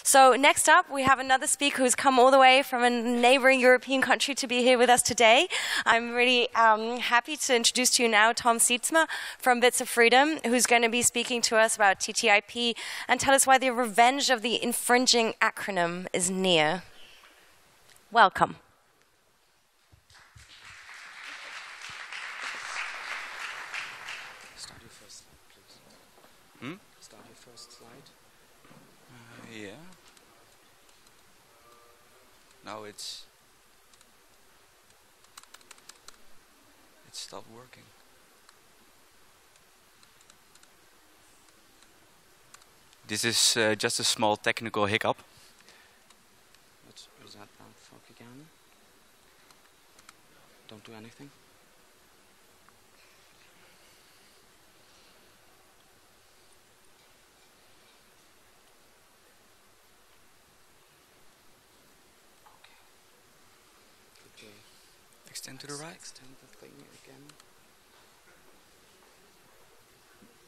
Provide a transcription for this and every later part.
So next up, we have another speaker who's come all the way from a neighboring European country to be here with us today. I'm really happy to introduce to you now Tom Siedsma from Bits of Freedom, who's going to be speaking to us about TTIP and tell us why the revenge of the infringing acronym is near. Welcome. Start your first slide, please. Start your first slide. Yeah. Now it's stopped working. This is just a small technical hiccup. Let's reset that fog again. Don't do anything. Extend to the right. Extend the thing again.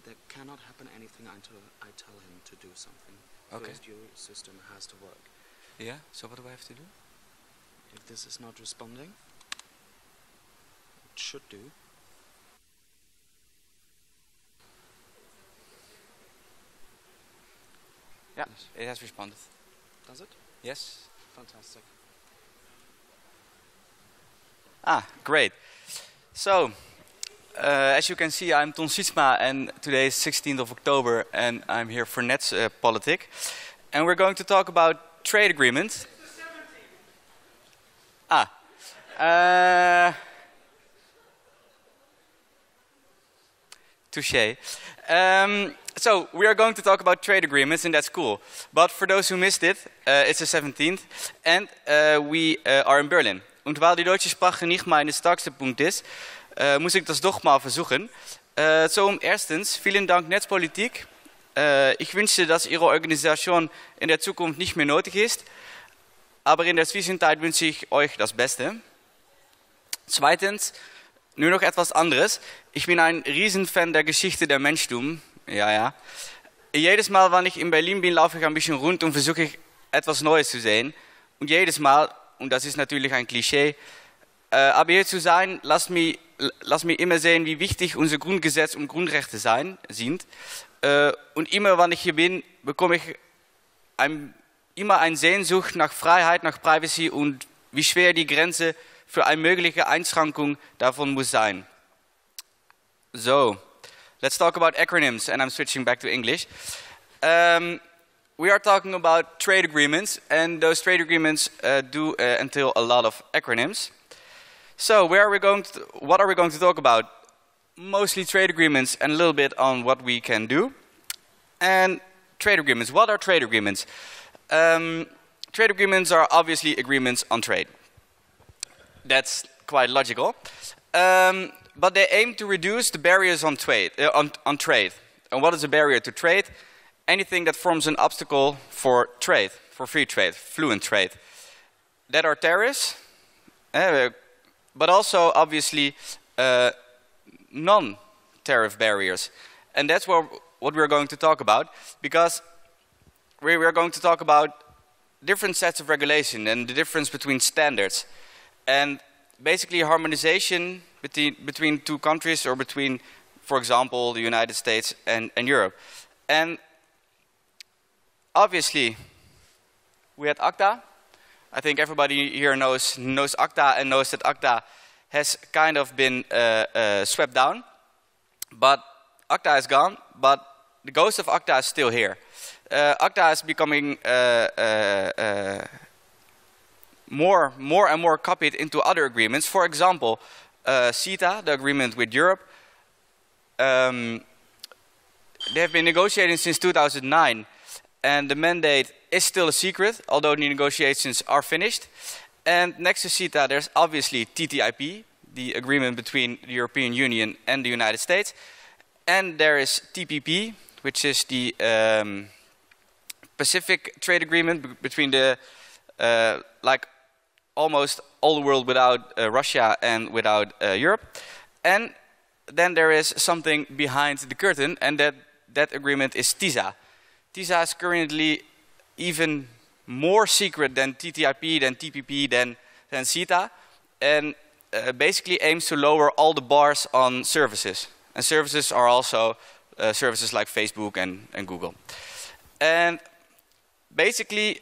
There cannot happen anything until I tell him to do something. Okay. First, your system has to work. Yeah, so what do I have to do? If this is not responding, it should do. Yeah, it has responded. Does it? Yes. Fantastic. Ah, great. So, as you can see, I'm Tom Siedsma, and today is 16th of October, and I'm here for Netzpolitik. And we're going to talk about trade agreements. Touché. So, we are going to talk about trade agreements, and that's cool. But for those who missed it, it's the 17th, and we are in Berlin. Und weil die deutsche Sprache nicht mein stärkster Punkt ist, muss ich das doch mal versuchen. So, erstens, vielen Dank Netzpolitik. Ich wünsche, dass Ihre Organisation in der Zukunft nicht mehr nötig ist. Aber in der Zwischenzeit wünsche ich euch das Beste. Zweitens, nur noch etwas anderes. Ich bin ein Riesenfan der Geschichte der Menschtum. Ja. Jedes Mal, wenn ich in Berlin bin, laufe ich ein bisschen rund und versuche ich etwas Neues zu sehen. Und jedes Mal, und das ist natürlich ein Klischee, aber hier zu sein, lass mich immer sehen, wie wichtig unser Grundgesetz und Grundrechte sind. Und immer, wenn ich hier bin, bekomme ich immer eine Sehnsucht nach Freiheit, nach Privacy und wie schwer die Grenze für eine mögliche Einschränkung davon muss sein. So, let's talk about acronyms, and I'm switching back to English. We are talking about trade agreements, and those trade agreements do entail a lot of acronyms. So, what are we going to talk about? Mostly trade agreements and a little bit on what we can do. And trade agreements. What are trade agreements? Trade agreements are obviously agreements on trade. That's quite logical. But they aim to reduce the barriers on trade. And what is a barrier to trade? Anything that forms an obstacle for trade, for free trade, fluent trade. That are tariffs, but also obviously non-tariff barriers. And that's what we're going to talk about, because we're going to talk about different sets of regulation and the difference between standards. And basically harmonization between two countries or between, for example, the United States and Europe. And obviously, we had ACTA. I think everybody here knows ACTA and knows that ACTA has kind of been swept down. But ACTA is gone, but the ghost of ACTA is still here. ACTA is becoming more and more copied into other agreements. For example, CETA, the agreement with Europe, they have been negotiating since 2009. And the mandate is still a secret, although the negotiations are finished. And next to CETA, there's obviously TTIP, the agreement between the European Union and the United States. And there is TPP, which is the Pacific trade agreement between the, like almost all the world without Russia and without Europe. And then there is something behind the curtain, and that agreement is TISA. TISA is currently even more secret than TTIP, than TPP, than CETA, and basically aims to lower all the bars on services. And services are also services like Facebook and Google. And basically,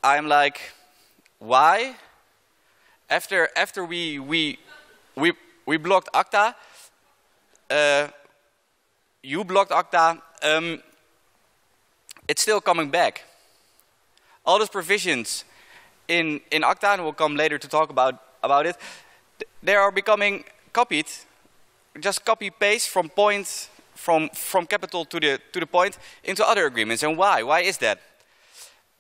I'm like, why? After we blocked ACTA, you blocked ACTA, it's still coming back. All those provisions in ACTA, and we'll come later to talk about it, they are becoming copied, just copy-paste from point, from capital to the point into other agreements. And why? Why is that?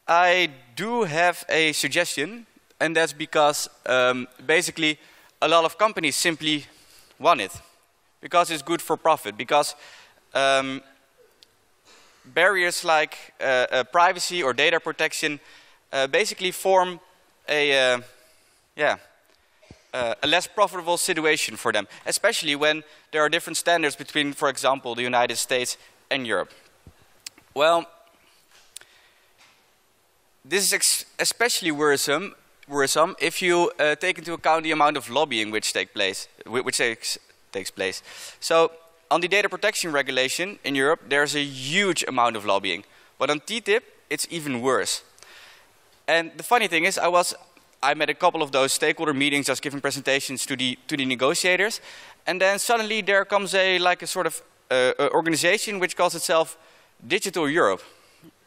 I do have a suggestion, and that's because basically a lot of companies simply want it, because it's good for profit, because barriers like privacy or data protection basically form a less profitable situation for them, especially when there are different standards between, for example, the United States and Europe. Well, this is especially worrisome if you take into account the amount of lobbying which takes place. So, on the data protection regulation in Europe, there's a huge amount of lobbying. But on TTIP, it's even worse. And the funny thing is, I'm at a couple of those stakeholder meetings, just giving presentations to the negotiators, and then suddenly there comes a sort of organization which calls itself Digital Europe,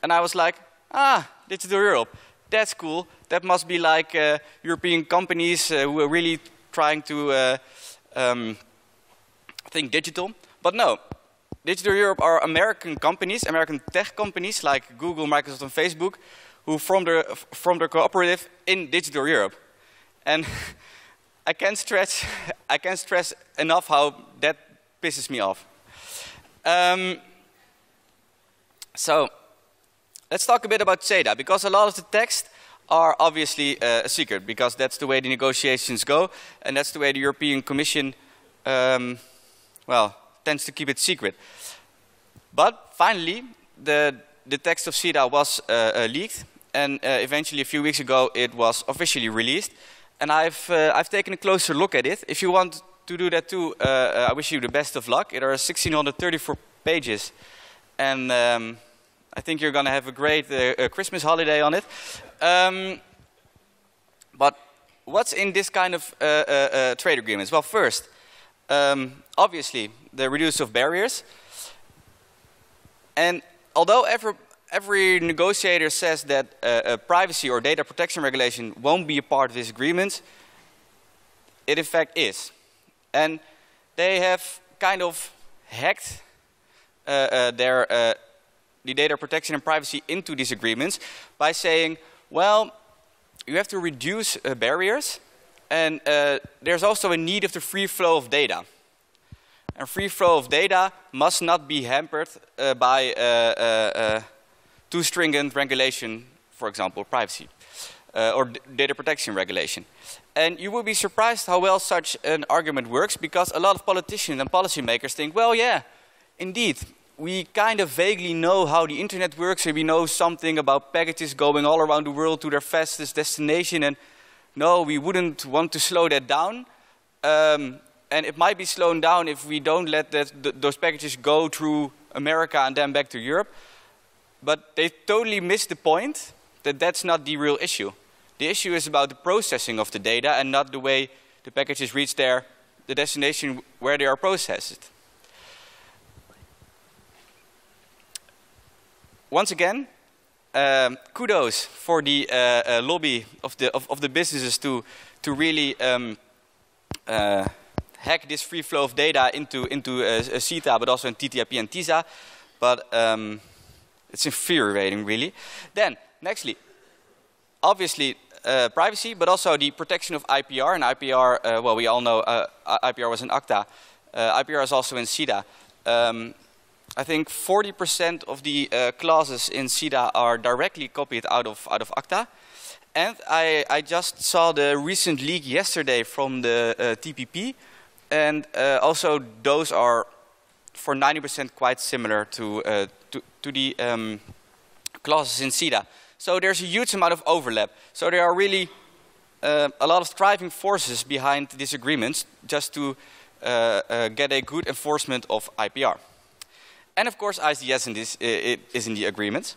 and I was like, Digital Europe, that's cool. That must be like European companies who are really trying to think digital. But no, Digital Europe are American companies, American tech companies like Google, Microsoft, and Facebook, who formed their cooperative in Digital Europe. And I can't stress enough how that pisses me off. So let's talk a bit about CETA, because a lot of the text are obviously a secret, because that's the way the negotiations go, and that's the way the European Commission, tends to keep it secret. But finally, the text of CETA was leaked, and eventually, a few weeks ago, it was officially released. And I've taken a closer look at it. If you want to do that too, I wish you the best of luck. It are 1,634 pages, and I think you're going to have a great Christmas holiday on it. But what's in this kind of trade agreements? Well, first, obviously, the reduce of barriers. And although every negotiator says that privacy or data protection regulation won't be a part of this agreement, it in fact is. And they have kind of hacked the data protection and privacy into these agreements by saying, well, you have to reduce barriers, and there's also a need of the free flow of data. And free flow of data must not be hampered by too stringent regulation, for example, privacy or data protection regulation. And you will be surprised how well such an argument works, because a lot of politicians and policymakers think, well, yeah, indeed, we kind of vaguely know how the internet works, and we know something about packages going all around the world to their fastest destination, and no, we wouldn't want to slow that down. And it might be slowed down if we don't let those packages go through America and then back to Europe. But they totally missed the point that that's not the real issue. The issue is about the processing of the data and not the way the packages reach the destination where they are processed. Once again, kudos for the lobby of the businesses to really hack this free flow of data into CETA, but also in TTIP and TISA. But it's infuriating, really. Then, nextly, obviously, privacy, but also the protection of IPR. And IPR, well, we all know IPR was in ACTA. IPR is also in CETA. I think 40% of the clauses in CETA are directly copied out of ACTA. And I just saw the recent leak yesterday from the TPP. And also those are, for 90%, quite similar to the clauses in CETA. So there's a huge amount of overlap. So there are really a lot of driving forces behind these agreements just to get a good enforcement of IPR. And of course, ISDS is in the agreements.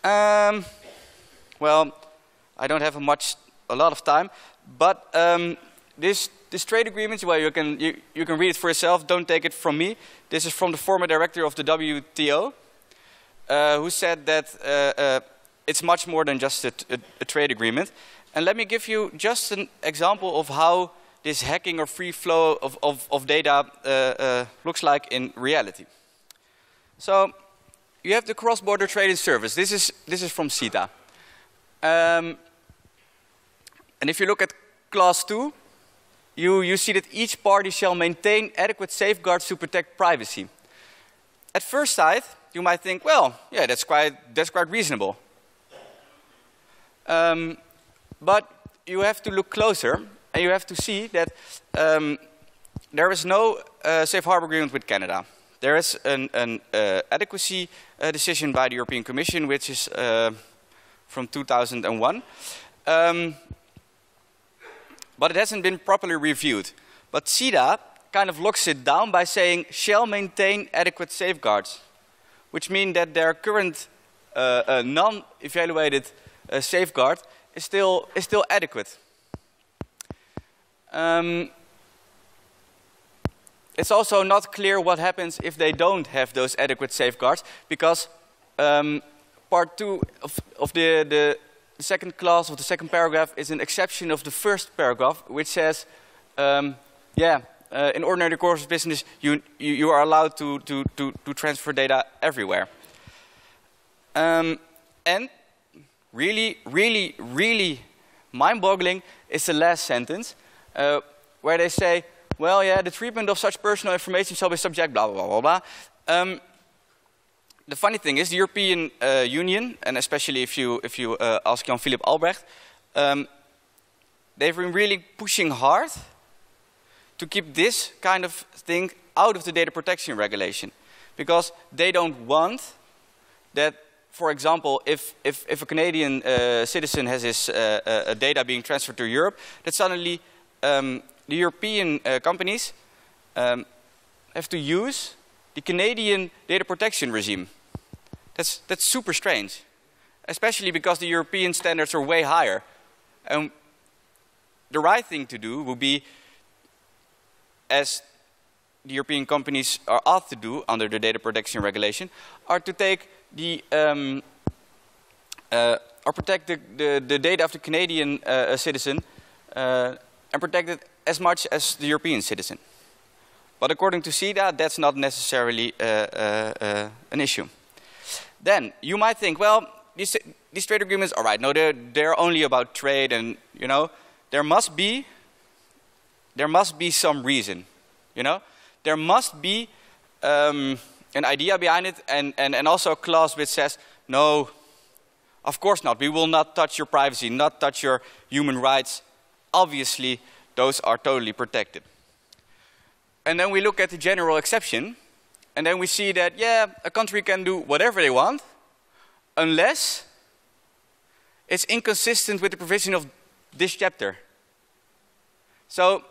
Well, I don't have a lot of time, but this trade agreement, well, you can read it for yourself. Don't take it from me. This is from the former director of the WTO, who said that it's much more than just a trade agreement. And let me give you just an example of how this hacking or free flow of data looks like in reality. So you have the cross-border trading service. This is from CETA. And if you look at clause 2, you see that each party shall maintain adequate safeguards to protect privacy. At first sight, you might think, well, yeah, that's quite reasonable. But you have to look closer, and you have to see that there is no safe harbor agreement with Canada. There is an adequacy decision by the European Commission, which is from 2001. But it hasn't been properly reviewed. But CETA kind of locks it down by saying, shall maintain adequate safeguards, which means that their current non-evaluated safeguard is still adequate. It's also not clear what happens if they don't have those adequate safeguards, because part 2 of the second clause of the second paragraph is an exception of the first paragraph, which says, in ordinary course of business, you are allowed to transfer data everywhere. And really mind-boggling is the last sentence, where they say, well, yeah, the treatment of such personal information shall be subject, blah, blah, blah, blah, blah. The funny thing is, the European Union, and especially if you ask Jan-Philipp Albrecht, they've been really pushing hard to keep this kind of thing out of the data protection regulation, because they don't want that, for example, if a Canadian citizen has his data being transferred to Europe, that suddenly the European companies have to use the Canadian data protection regime. That's super strange, especially because the European standards are way higher. And the right thing to do would be, as the European companies are asked to do under the data protection regulation, are to take the or protect the data of the Canadian citizen and protect it as much as the European citizen. But according to CETA, that's not necessarily an issue. Then you might think, well, these trade agreements, all right, no, they're only about trade, and you know, there must be some reason, you know, there must be an idea behind it, and also a clause which says, no, of course not. We will not touch your privacy, not touch your human rights. Obviously, those are totally protected. And then we look at the general exception, and then we see that, yeah, a country can do whatever they want, unless it's inconsistent with the provision of this chapter. So,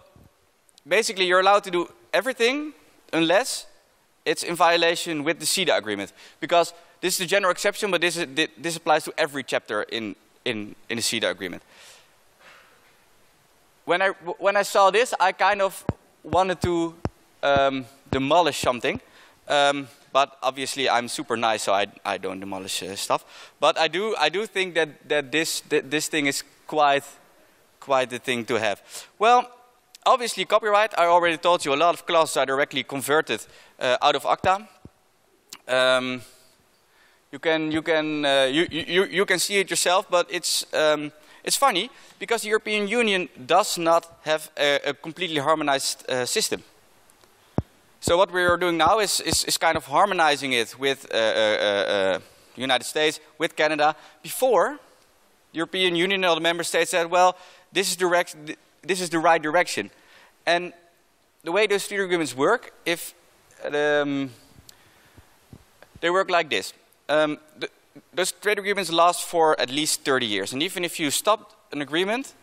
basically, you're allowed to do everything unless it's in violation with the CETA agreement. Because this is the general exception, but this applies to every chapter in the CETA agreement. When I saw this, I kind of wanted to demolish something. But obviously, I'm super nice, so I don't demolish stuff. But I do think that this thing is quite the thing to have. Well, obviously, copyright. I already told you a lot of clauses are directly converted out of ACTA. You can see it yourself, but it's funny because the European Union does not have a completely harmonized system. So what we are doing now is kind of harmonizing it with the United States, with Canada. Before, the European Union and all the member states said, well, this is the right direction. And the way those trade agreements work, if they work like this. The those trade agreements last for at least 30 years. And even if you stop an agreement,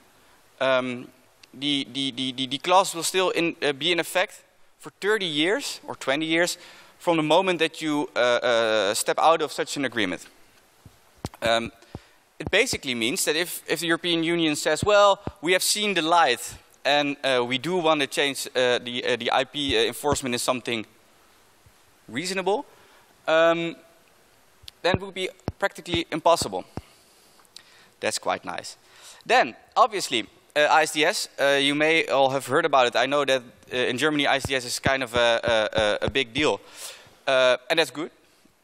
the clause will still be in effect for 30 years or 20 years from the moment that you step out of such an agreement. It basically means that if the European Union says, well, we have seen the light and we do want to change the IP enforcement in something reasonable, then it would be practically impossible. That's quite nice. Then, obviously, ISDS, you may all have heard about it. I know that in Germany, ISDS is kind of a big deal. And that's good.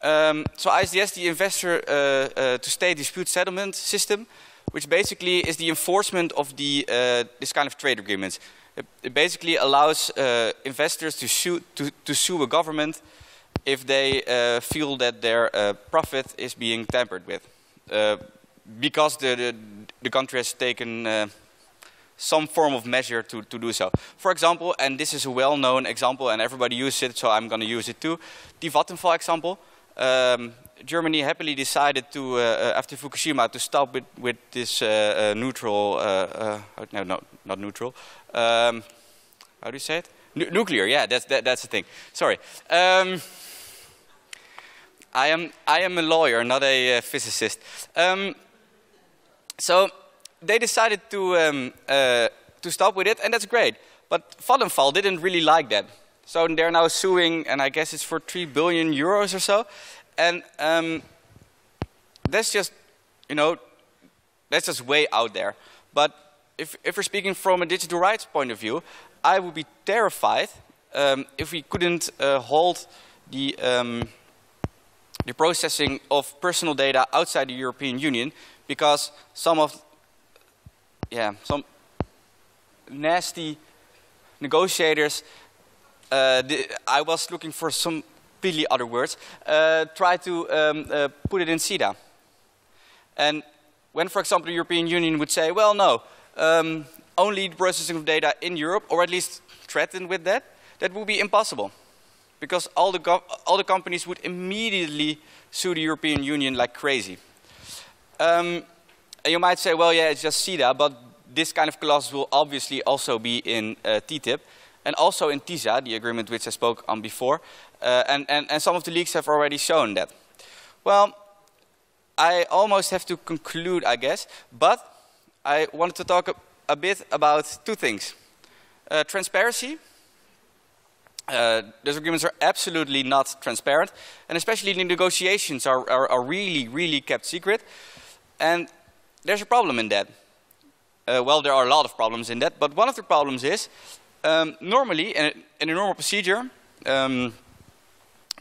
So ISDS, the investor to state dispute settlement system, which basically is the enforcement of this kind of trade agreements. It basically allows investors to sue a government if they feel that their profit is being tampered with, because the country has taken some form of measure to do so. For example, and this is a well-known example and everybody uses it, so I'm going to use it too, the Vattenfall example. Germany happily decided to, after Fukushima, to stop with this neutral, no, not neutral, how do you say it? Nuclear, yeah, that's the thing. Sorry. I am a lawyer, not a physicist. So they decided to stop with it, and that's great. But Vattenfall didn't really like that. So they're now suing, and I guess it's for 3 billion euros or so. And that's just, you know, that's just way out there. But if we're speaking from a digital rights point of view, I would be terrified if we couldn't hold the processing of personal data outside the European Union, because some nasty negotiators, I was looking for some completely other words, try to put it in CEDA. And when, for example, the European Union would say, well, no, only the processing of data in Europe, or at least threaten with that, that would be impossible. Because all the companies would immediately sue the European Union like crazy. And you might say, well, yeah, it's just CEDA, but this kind of clause will obviously also be in TTIP, and also in TISA, the agreement which I spoke on before, and some of the leaks have already shown that. Well, I almost have to conclude, I guess, but I wanted to talk a bit about two things. Transparency. Those agreements are absolutely not transparent, and especially the negotiations are really, really kept secret. And there's a problem in that. Well, there are a lot of problems in that, but one of the problems is, normally, in a normal procedure,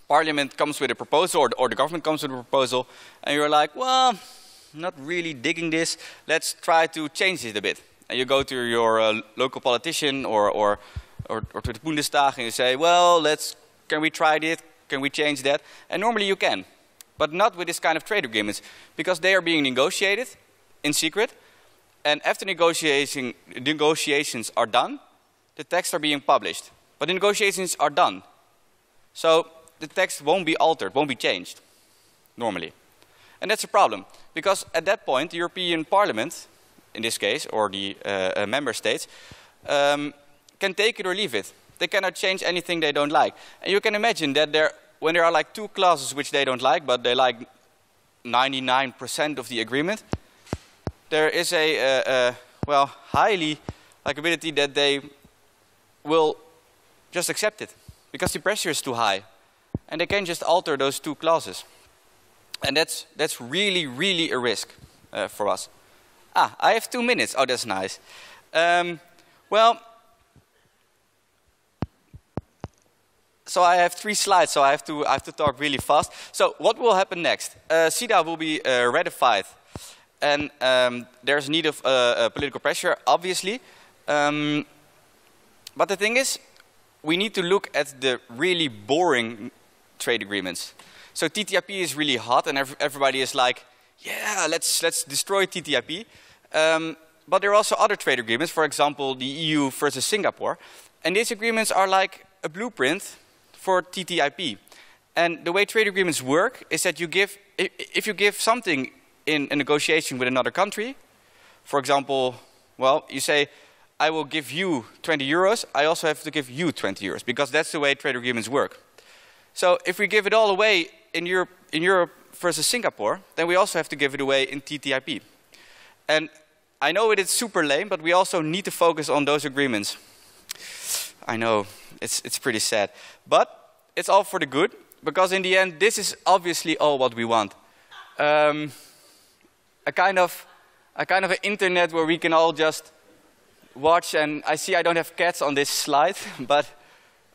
Parliament comes with a proposal, or the government comes with a proposal, and you're like, well, not really digging this, let's try to change it a bit. And you go to your local politician or to the Bundestag and you say, well, can we try this, can we change that? And normally you can, but not with this kind of trade agreements, because they are being negotiated in secret, and after negotiations are done, the texts are being published. But the negotiations are done. So the text won't be altered, won't be changed, normally. And that's a problem, because at that point, the European Parliament, in this case, or the member states, can take it or leave it. They cannot change anything they don't like. And you can imagine that when there are like two clauses which they don't like, but they like 99% of the agreement, there is well, highly likability that they will just accept it, because the pressure is too high. And they can just alter those two clauses. And that's really, really a risk for us. I have 2 minutes. Oh, that's nice. Well, so I have 3 slides, so I have to talk really fast. So what will happen next? CEDA will be ratified, and there's need of political pressure, obviously. But the thing is, we need to look at the really boring trade agreements. So TTIP is really hot, and everybody is like, yeah, let's destroy TTIP. But there are also other trade agreements, for example, the EU versus Singapore. And these agreements are like a blueprint for TTIP. And the way trade agreements work is that you give if you give something in a negotiation with another country, for example, well, you say, I will give you 20 euros, I also have to give you 20 euros, because that's the way trade agreements work. So if we give it all away in Europe versus Singapore, then we also have to give it away in TTIP. And I know it is super lame, but we also need to focus on those agreements. I know, it's pretty sad. But it's all for the good, because in the end, this is obviously all what we want. A kind of an internet where we can all just watch, and I see I don't have cats on this slide, but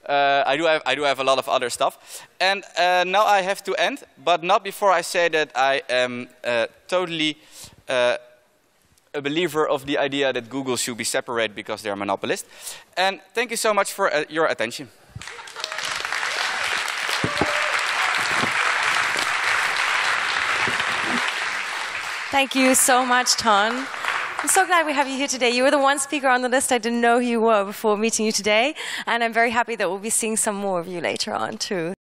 I do have a lot of other stuff. And now I have to end, but not before I say that I am totally a believer of the idea that Google should be separated because they're a monopolist. And thank you so much for your attention. Thank you so much, Ton. I'm so glad we have you here today. You were the one speaker on the list I didn't know who you were before meeting you today, and I'm very happy that we'll be seeing some more of you later on too.